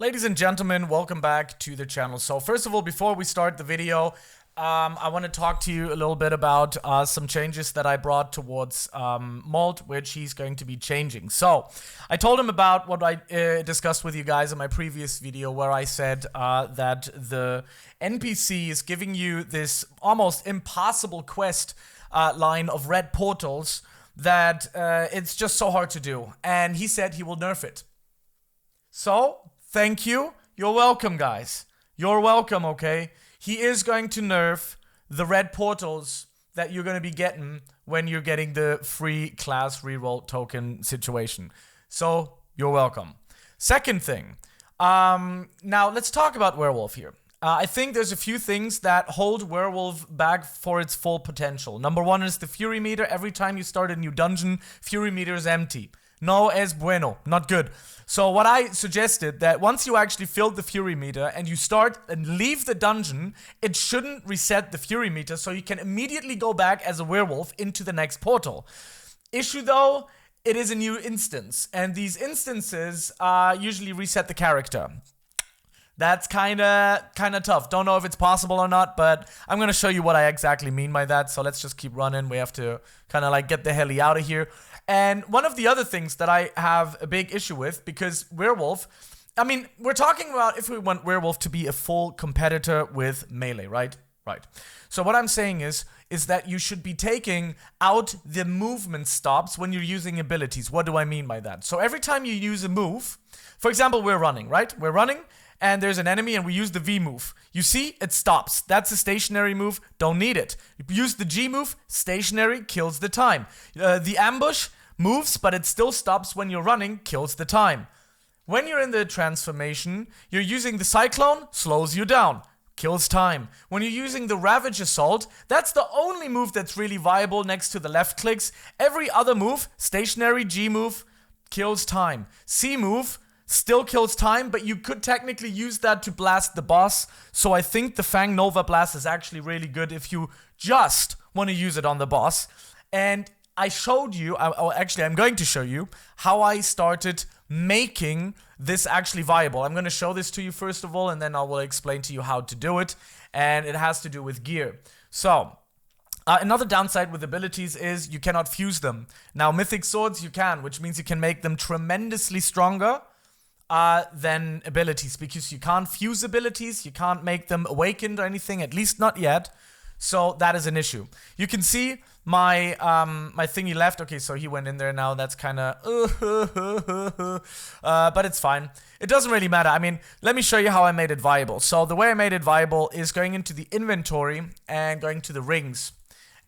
Ladies and gentlemen, welcome back to the channel. So first of all, before we start the video, I want to talk to you a little bit about some changes that I brought towards Molt, which he's going to be changing. So I told him about what I discussed with you guys in my previous video, where I said that the NPC is giving you this almost impossible quest line of red portals that it's just so hard to do. And he said he will nerf it. So thank you. You're welcome, guys. You're welcome, okay? He is going to nerf the red portals that you're going to be getting when you're getting the free class reroll token situation. So, you're welcome. Second thing. Now, let's talk about Werewolf here. I think there's a few things that hold Werewolf back for its full potential. Number one is the Fury meter. Every time you start a new dungeon, Fury meter is empty. No es bueno. Not good. So what I suggested, that once you actually filled the Fury meter and you start and leave the dungeon, it shouldn't reset the Fury meter, so you can immediately go back as a werewolf into the next portal. Issue though, it is a new instance, and these instances usually reset the character. That's kinda tough. Don't know if it's possible or not, but I'm gonna show you what I exactly mean by that. So let's just keep running. We have to kinda like get the hell out of here. And one of the other things that I have a big issue with, because Werewolf, I mean, we're talking about if we want Werewolf to be a full competitor with Melee, right? Right. So what I'm saying is that you should be taking out the movement stops when you're using abilities. What do I mean by that? So every time you use a move, for example, we're running, right? We're running, and there's an enemy, and we use the V move. You see, it stops. That's a stationary move. Don't need it. You use the G move. Stationary, kills the time. The ambush moves, but it still stops when you're running, kills the time. When you're in the transformation, you're using the Cyclone, slows you down, kills time. When you're using the Ravage Assault, that's the only move that's really viable next to the left clicks. Every other move, stationary, G move, kills time. C move still kills time, but you could technically use that to blast the boss. So I think the Fang Nova Blast is actually really good if you just want to use it on the boss. And I showed you, actually I'm going to show you how I started making this actually viable. I'm going to show this to you first of all, and then I will explain to you how to do it. And it has to do with gear. So another downside with abilities is you cannot fuse them. Now mythic swords you can, which means you can make them tremendously stronger than abilities, because you can't fuse abilities, you can't make them awakened or anything, at least not yet. So that is an issue. You can see my my thingy left. Okay, so he went in there now. That's kind of but it's fine. It doesn't really matter. I mean, let me show you how I made it viable. So the way I made it viable is going into the inventory and going to the rings.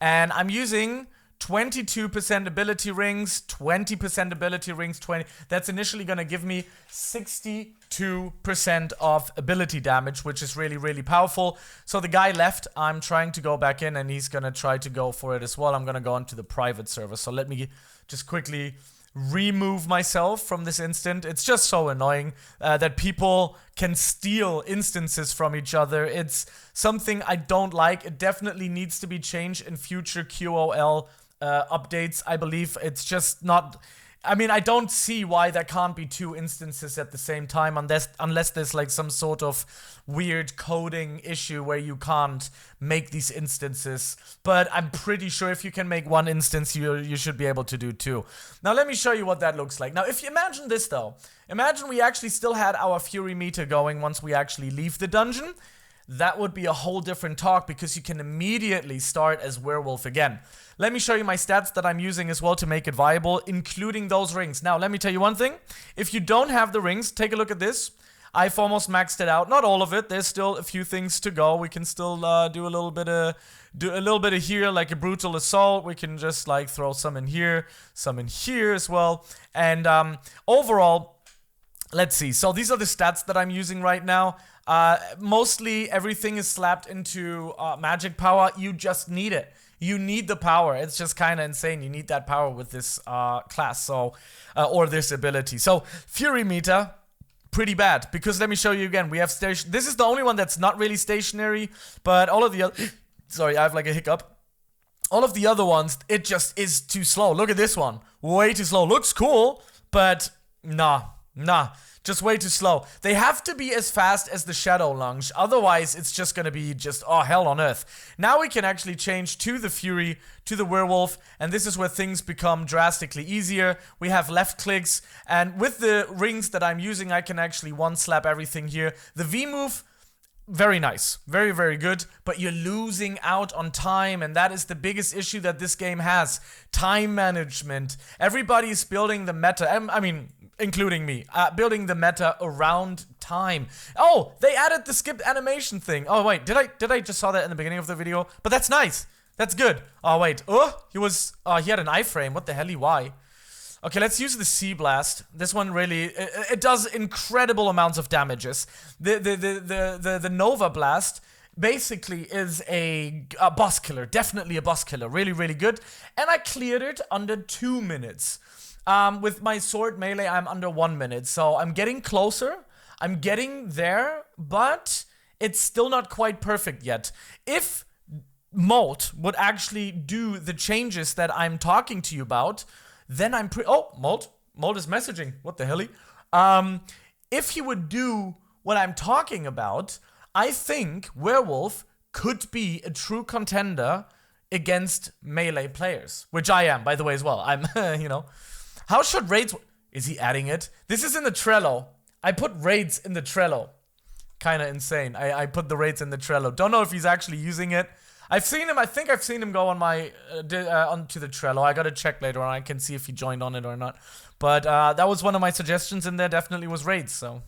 And I'm using 22% ability rings, 20% ability rings, 20. That's initially going to give me 62% of ability damage, which is really, really powerful. So the guy left. I'm trying to go back in, and he's going to try to go for it as well. I'm going to go into the private server. So let me just quickly remove myself from this instant. It's just so annoying that people can steal instances from each other. It's something I don't like. It definitely needs to be changed in future QOL updates. I believe it's just not. I mean, I don't see why there can't be two instances at the same time, unless there's like some sort of weird coding issue where you can't make these instances. But I'm pretty sure if you can make one instance, you should be able to do two. Now let me show you what that looks like. Now if you imagine this though, imagine we actually still had our Fury meter going once we actually leave the dungeon. That would be a whole different talk, because you can immediately start as Werewolf again. Let me show you my stats that I'm using as well to make it viable, including those rings. Now, let me tell you one thing. If you don't have the rings, take a look at this. I've almost maxed it out. Not all of it. There's still a few things to go. We can still do a little bit of here, like a brutal assault. We can just like throw some in here as well. And overall, let's see. So these are the stats that I'm using right now. Mostly everything is slapped into magic power. You just need it. You need the power. It's just kind of insane. You need that power with this class, so or this ability. So Fury meter, pretty bad, because let me show you again. We have station. This is the only one that's not really stationary, but all of the other. Sorry, I have like a hiccup. All of the other ones, it just is too slow. Look at this one, way too slow. Looks cool, but nah. Just way too slow. They have to be as fast as the Shadow Lunge, otherwise it's just gonna be just, oh, hell on earth. Now we can actually change to the Fury, to the Werewolf, and this is where things become drastically easier. We have left clicks, and with the rings that I'm using, I can actually one-slap everything here. The V-move, very nice, very, very good, but you're losing out on time, and that is the biggest issue that this game has. Time management. Everybody is building the meta, I mean, including me, building the meta around time. Oh, they added the skip animation thing. Oh, wait, did I just saw that in the beginning of the video? But that's nice. That's good. Oh, wait. Oh, he had an iframe. What the hell, why? Okay, let's use the Sea Blast. This one really, it does incredible amounts of damages. The Nova Blast basically is a boss killer. Definitely a boss killer. Really, really good. And I cleared it under 2 minutes. With my sword melee, I'm under 1 minute. So I'm getting closer. I'm getting there, but it's still not quite perfect yet. If Molt would actually do the changes that I'm talking to you about, then I'm oh, Molt is messaging. What the hell? If he would do what I'm talking about, I think Werewolf could be a true contender against melee players, which I am, by the way, as well. I'm, you know. How should raids... Is he adding it? This is in the Trello. I put raids in the Trello. Kind of insane. I put the raids in the Trello. Don't know if he's actually using it. I've seen him, I think I've seen him go on my, onto the Trello. I gotta check later on. I can see if he joined on it or not. But that was one of my suggestions in there. Definitely was raids, so...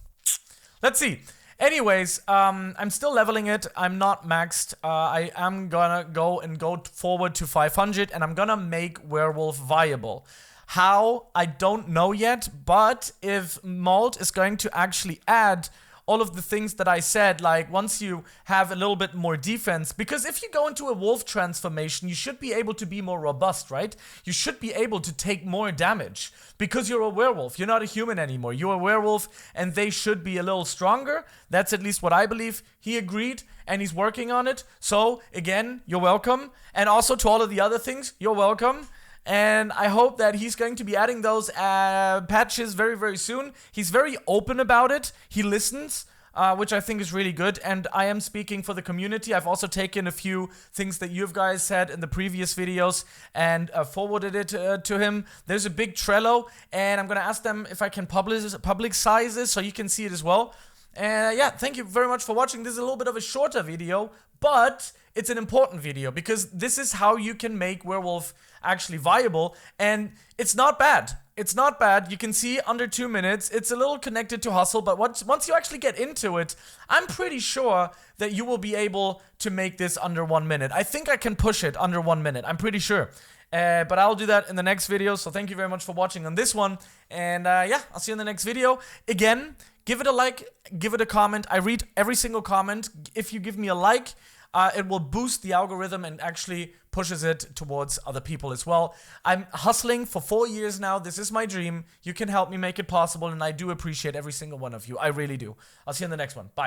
Let's see. Anyways, I'm still leveling it. I'm not maxed. I am gonna go forward to 500, and I'm gonna make Werewolf viable. How? I don't know yet, but if Molt is going to actually add all of the things that I said, like once you have a little bit more defense, because if you go into a wolf transformation, you should be able to be more robust, right? You should be able to take more damage because you're a werewolf. You're not a human anymore. You're a werewolf, and they should be a little stronger. That's at least what I believe. He agreed, and he's working on it. So again, you're welcome. And also to all of the other things, you're welcome. And I hope that he's going to be adding those patches very, very soon. He's very open about it. He listens, which I think is really good. And I am speaking for the community. I've also taken a few things that you guys said in the previous videos and forwarded it to him. There's a big Trello, and I'm going to ask them if I can publicize this so you can see it as well. Yeah, thank you very much for watching. This is a little bit of a shorter video, but it's an important video because this is how you can make Werewolf actually viable, and it's not bad. It's not bad. You can see under 2 minutes. It's a little connected to hustle, but once you actually get into it, I'm pretty sure that you will be able to make this under 1 minute. I think I can push it under 1 minute. I'm pretty sure. But I'll do that in the next video, so thank you very much for watching on this one, and yeah, I'll see you in the next video. Again, give it a like, give it a comment. I read every single comment. If you give me a like, it will boost the algorithm and actually pushes it towards other people as well. I'm hustling for 4 years now. This is my dream. You can help me make it possible, and I do appreciate every single one of you. I really do. I'll see you in the next one. Bye.